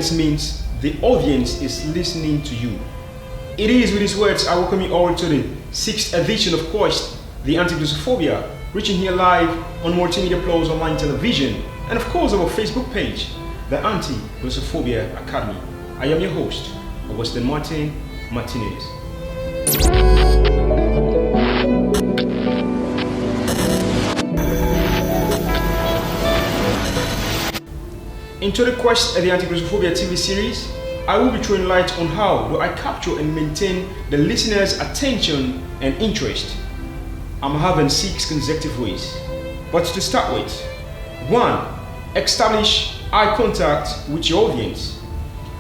audience means the audience is listening to you. It is with these words I welcome you all to the 6th edition of course, the Antiglossophobia, reaching here live on Multimedia Plus Online Television and of course our Facebook page, the Antiglossophobia Academy. I am your host, Augustin Martinez. Into the quest of the Antiglossophobia TV series, I will be throwing light on how do I capture and maintain the listener's attention and interest. I'm having 6 consecutive ways. But to start with, 1. Establish eye contact with your audience.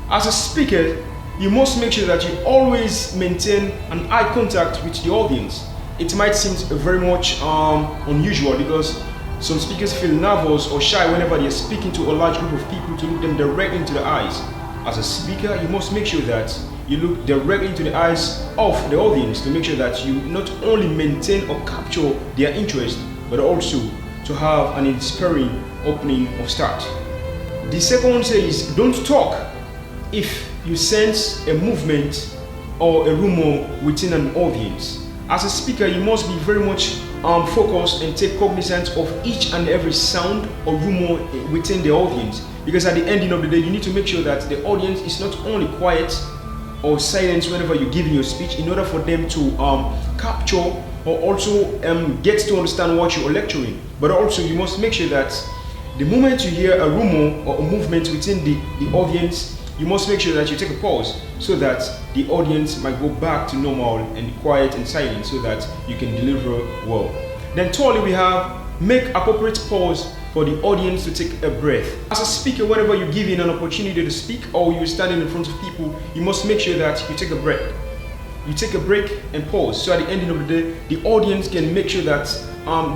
As a speaker, you must make sure that you always maintain an eye contact with the audience. It might seem very much unusual because some speakers feel nervous or shy whenever they are speaking to a large group of people to look them directly into the eyes. As a speaker, you must make sure that you look directly into the eyes of the audience to make sure that you not only maintain or capture their interest, but also to have an inspiring opening or start. The second one says, don't talk if you sense a movement or a rumor within an audience. As a speaker, you must be very much focused and take cognizance of each and every sound or rumor within the audience, because at the ending of the day you need to make sure that the audience is not only quiet or silent whenever you're giving your speech in order for them to capture or also get to understand what you're lecturing, but also you must make sure that the moment you hear a rumor or a movement within the audience, you must make sure that you take a pause so that the audience might go back to normal and quiet and silent so that you can deliver well. Then thirdly, we have make appropriate pause for the audience to take a breath. As a speaker, whenever you're given an opportunity to speak or you're standing in front of people, you must make sure that you take a breath. You take a break and pause so at the ending of the day, the audience can make sure that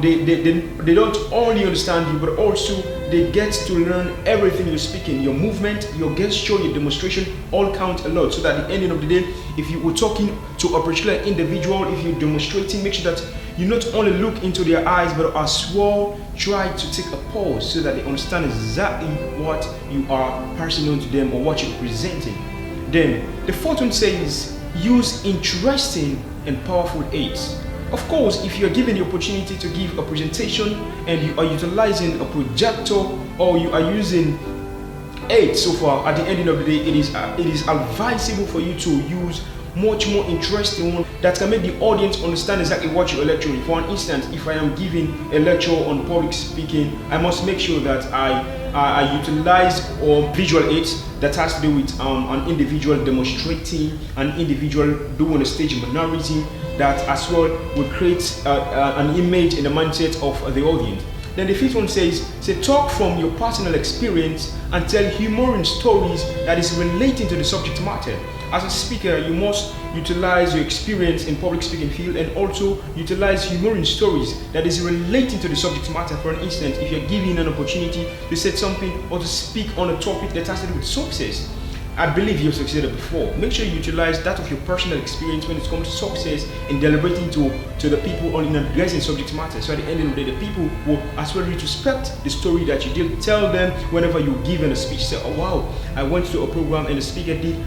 they don't only understand you, but also they get to learn everything you're speaking. Your movement, your gesture, your demonstration all count a lot, so that at the ending of the day, if you were talking to a particular individual, if you're demonstrating, make sure that you not only look into their eyes, but as well try to take a pause so that they understand exactly what you are passing on to them or what you're presenting. Then the fourth one says use interesting and powerful aids. Of course, if you're given the opportunity to give a presentation and you are utilizing a projector or you are using aids so far, at the ending of the day, it is advisable for you to use much more interesting one that can make the audience understand exactly what you're lecturing. For instance, if I am giving a lecture on public speaking, I must make sure that I utilize visual aids that has to do with an individual demonstrating, an individual doing a stage mannerism that as well will create an image in the mindset of the audience. Then the fifth one says talk from your personal experience and tell humorous stories that is relating to the subject matter. As a speaker, you must utilize your experience in public speaking field and also utilize humorous stories that is relating to the subject matter. For instance, if you're given an opportunity to say something or to speak on a topic that has to do with success, I believe you've succeeded before. Make sure you utilize that of your personal experience when it comes to success and deliberating to the people on addressing subject matter. So at the end of the day, the people will as well respect the story that you did. Tell them whenever you're given a speech, say, oh wow, I went to a program and the speaker did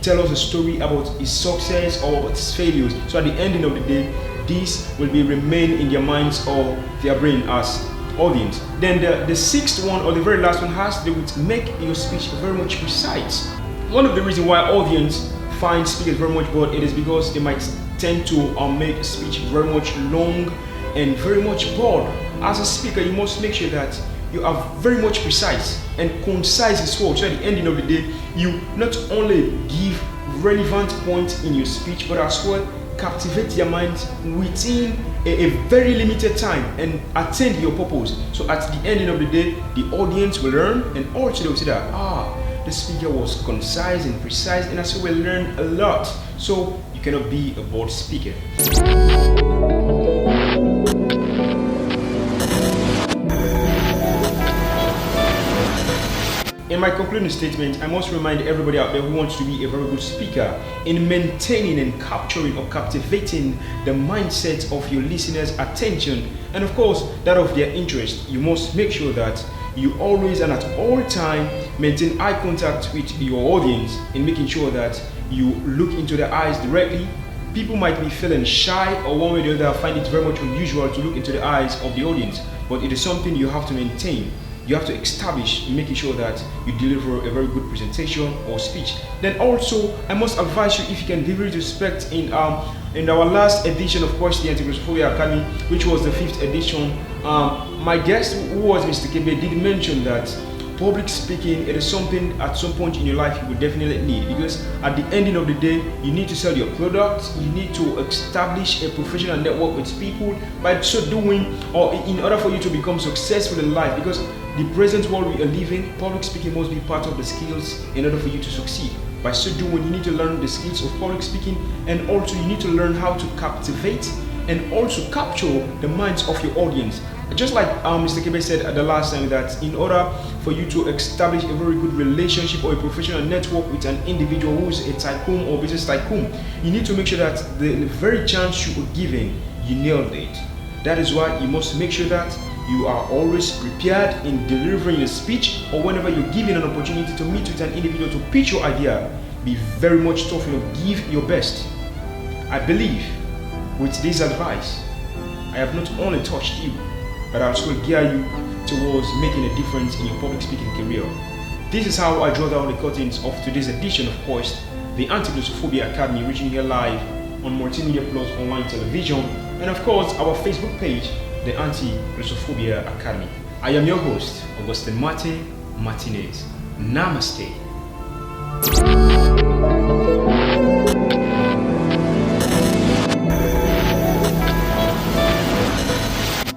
tell us a story about his success or about his failures. So at the ending of the day, this will be remain in their minds or their brain as audience. Then the sixth one or the very last one has to do with make your speech very much precise. One of the reasons why audience find speakers very much bored, it is because they might tend to make a speech very much long and very much broad. As a speaker, you must make sure that you are very much precise and concise as well. So at the ending of the day, you not only give relevant points in your speech, but as well captivate their mind within a very limited time and attain your purpose. So at the ending of the day, the audience will learn and also they will say that the speaker was concise and precise, and as well will learn a lot. So you cannot be a bored speaker. In my concluding statement, I must remind everybody out there who wants to be a very good speaker in maintaining and capturing or captivating the mindset of your listeners' attention and of course that of their interest. You must make sure that you always and at all time maintain eye contact with your audience and making sure that you look into their eyes directly. People might be feeling shy or one way or the other find it very much unusual to look into the eyes of the audience, but it is something you have to maintain. You have to establish, making sure that you deliver a very good presentation or speech. Then also, I must advise you, if you can give respect in our last edition of course the Antiglossophobia Academy, which was the 5th edition, my guest, who was Mr. Kebe, did mention that public speaking, it is something at some point in your life you will definitely need, because at the ending of the day, you need to sell your product, you need to establish a professional network with people. By so doing, or in order for you to become successful in life, because the present world we are living, public speaking must be part of the skills in order for you to succeed. By so doing, you need to learn the skills of public speaking, and also you need to learn how to captivate and also capture the minds of your audience. Just like Mr. Kebe said at the last time, that in order for you to establish a very good relationship or a professional network with an individual who is a tycoon or business tycoon, you need to make sure that the very chance you are given, you nailed it. That is why you must make sure that you are always prepared in delivering a speech, or whenever you're given an opportunity to meet with an individual to pitch your idea, be very much tough, give your best. I believe with this advice, I have not only touched you, but I also gear you towards making a difference in your public speaking career. This is how I draw down the curtains of today's edition of course, the Antiglossophobia Academy, reaching here live on Multimedia Plus online television, and of course our Facebook page, the Antiglossophobia Academy. I am your host, Augustine Mate Martinez. Namaste.